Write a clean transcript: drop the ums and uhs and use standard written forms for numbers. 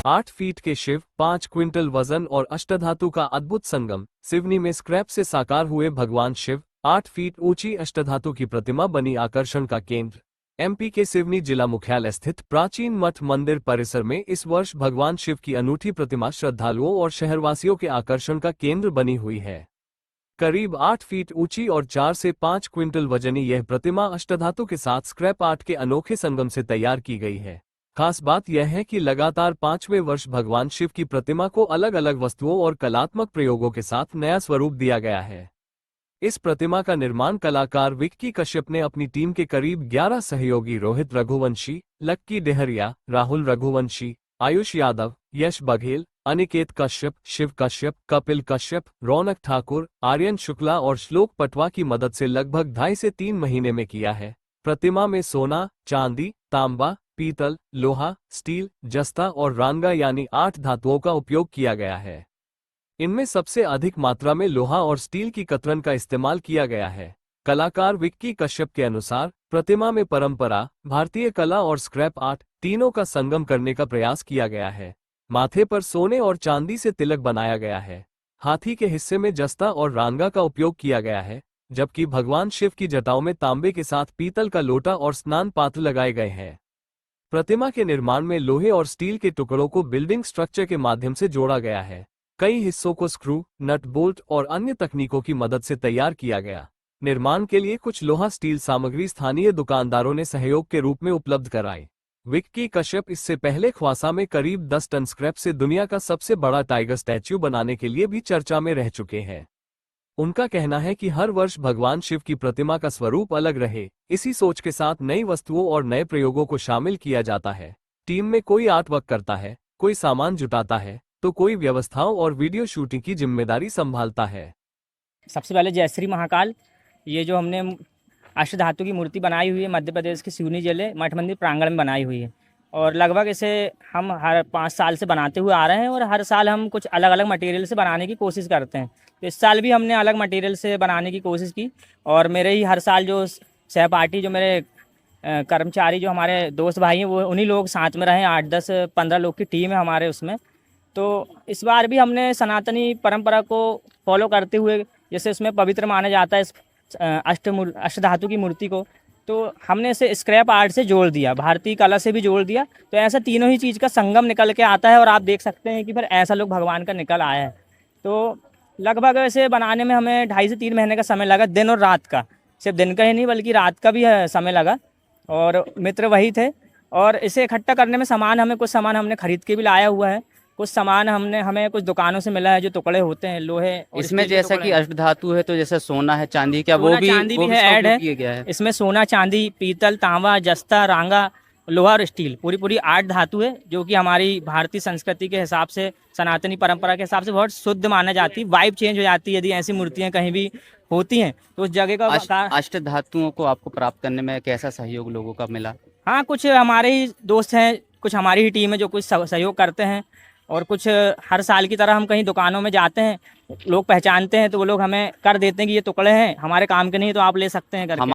8 feet के Shiv, 5 quintal वजन और अष्टधातु का अद्भुत संगम। सिवनी में स्क्रैप से साकार हुए भगवान शिव, 8 फीट ऊंची अष्टधातु की प्रतिमा बनी आकर्षण का केंद्र। एमपी के सिवनी जिला मुख्यालय स्थित प्राचीन मठ मंदिर परिसर में इस वर्ष भगवान शिव की अनूठी प्रतिमा श्रद्धालुओं और शहरवासियों के आकर्षण का केंद्र बनी हुई है। करीब 8 फीट ऊंची और 4 से 5 क्विंटल वजनी यह प्रतिमा अष्टधातु के साथ स्क्रैप आर्ट के अनोखे संगम से तैयार की गई है। खास बात यह है कि लगातार 5वें वर्ष भगवान शिव की प्रतिमा को अलग अलग वस्तुओं और कलात्मक प्रयोगों के साथ नया स्वरूप दिया गया है। इस प्रतिमा का निर्माण कलाकार विक्की कश्यप ने अपनी टीम के करीब 11 सहयोगी रोहित रघुवंशी, लक्की डेहरिया, राहुल रघुवंशी, आयुष यादव, यश बघेल, अनिकेत कश्यप, शिव कश्यप, कपिल कश्यप, रौनक ठाकुर, आर्यन शुक्ला और श्लोक पटवा की मदद से लगभग 2.5 से 3 महीने में किया है। प्रतिमा में सोना, चांदी, तांबा, पीतल, लोहा, स्टील, जस्ता और रांगा यानी 8 धातुओं का उपयोग किया गया है। इनमें सबसे अधिक मात्रा में लोहा और स्टील की कतरन का इस्तेमाल किया गया है। कलाकार विक्की कश्यप के अनुसार प्रतिमा में परंपरा, भारतीय कला और स्क्रैप आर्ट तीनों का संगम करने का प्रयास किया गया है। माथे पर सोने और चांदी से तिलक बनाया गया है। हाथी के हिस्से में जस्ता और रांगा का उपयोग किया गया है, जबकि भगवान शिव की जटाओं में तांबे के साथ पीतल का लोटा और स्नान पात्र लगाए गए हैं। प्रतिमा के निर्माण में लोहे और स्टील के टुकड़ों को बिल्डिंग स्ट्रक्चर के माध्यम से जोड़ा गया है। कई हिस्सों को स्क्रू, नट बोल्ट और अन्य तकनीकों की मदद से तैयार किया गया। निर्माण के लिए कुछ लोहा स्टील सामग्री स्थानीय दुकानदारों ने सहयोग के रूप में उपलब्ध कराई। विक्की कश्यप इससे पहले ख्वासा में करीब 10 टन स्क्रैप से दुनिया का सबसे बड़ा टाइगर स्टैच्यू बनाने के लिए भी चर्चा में रह चुके हैं। उनका कहना है कि हर वर्ष भगवान शिव की प्रतिमा का स्वरूप अलग रहे, इसी सोच के साथ नई वस्तुओं और नए प्रयोगों को शामिल किया जाता है। टीम में कोई आर्ट वर्क करता है, कोई सामान जुटाता है, तो कोई व्यवस्थाओं और वीडियो शूटिंग की जिम्मेदारी संभालता है। सबसे पहले जय श्री महाकाल। ये जो हमने अष्टधातु की मूर्ति बनाई हुई है मध्य प्रदेश के सिवनी जिले मठ मंदिर प्रांगण में बनाई हुई है, और लगभग इसे हम हर 5 साल से बनाते हुए आ रहे हैं, और हर साल हम कुछ अलग अलग मटेरियल से बनाने की कोशिश करते हैं। तो इस साल भी हमने अलग मटेरियल से बनाने की कोशिश की, और मेरे ही हर साल जो सहपाठी जो मेरे कर्मचारी जो हमारे दोस्त भाई हैं वो उन्हीं लोग साथ में रहे। 8, 10, 15 लोग की टीम है हमारे उसमें। तो इस बार भी हमने सनातनी परंपरा को फॉलो करते हुए, जैसे उसमें पवित्र माना जाता है इस अष्टधातु की मूर्ति को, तो हमने इसे स्क्रैप आर्ट से जोड़ दिया, भारतीय कला से भी जोड़ दिया। तो ऐसा तीनों ही चीज़ का संगम निकल के आता है, और आप देख सकते हैं कि फिर ऐसा लोग भगवान का निकल आया है। तो लगभग इसे बनाने में हमें 2.5 से 3 महीने का समय लगा, दिन और रात का। सिर्फ दिन का ही नहीं बल्कि रात का भी समय लगा, और मित्र वही थे। और इसे इकट्ठा करने में कुछ सामान हमने खरीद के भी लाया हुआ है, कुछ सामान हमें कुछ दुकानों से मिला है, जो टुकड़े होते हैं लोहे और इसमें जैसा कि अष्टधातु है तो जैसे सोना है, चांदी, क्या वो भी ऐड है? इसमें सोना, चांदी, पीतल, तांबा, जस्ता, रांगा, लोहा और स्टील, पूरी 8 धातु है, जो कि हमारी भारतीय संस्कृति के हिसाब से, सनातनी परंपरा के हिसाब से बहुत शुद्ध माना जाती है। वाइब चेंज हो जाती है यदि ऐसी मूर्तियां कहीं भी होती हैं, तो उस जगह का अष्टधातुओं को आपको प्राप्त करने में कैसा सहयोग लोगों का मिला? हाँ, कुछ हमारे ही दोस्त हैं, कुछ हमारी ही टीम है जो कुछ सहयोग करते हैं, और कुछ हर साल की तरह हम कहीं दुकानों में जाते हैं, लोग पहचानते हैं तो वो लोग हमें कर देते हैं कि ये टुकड़े हैं, हमारे काम के नहीं तो आप ले सकते हैं करके।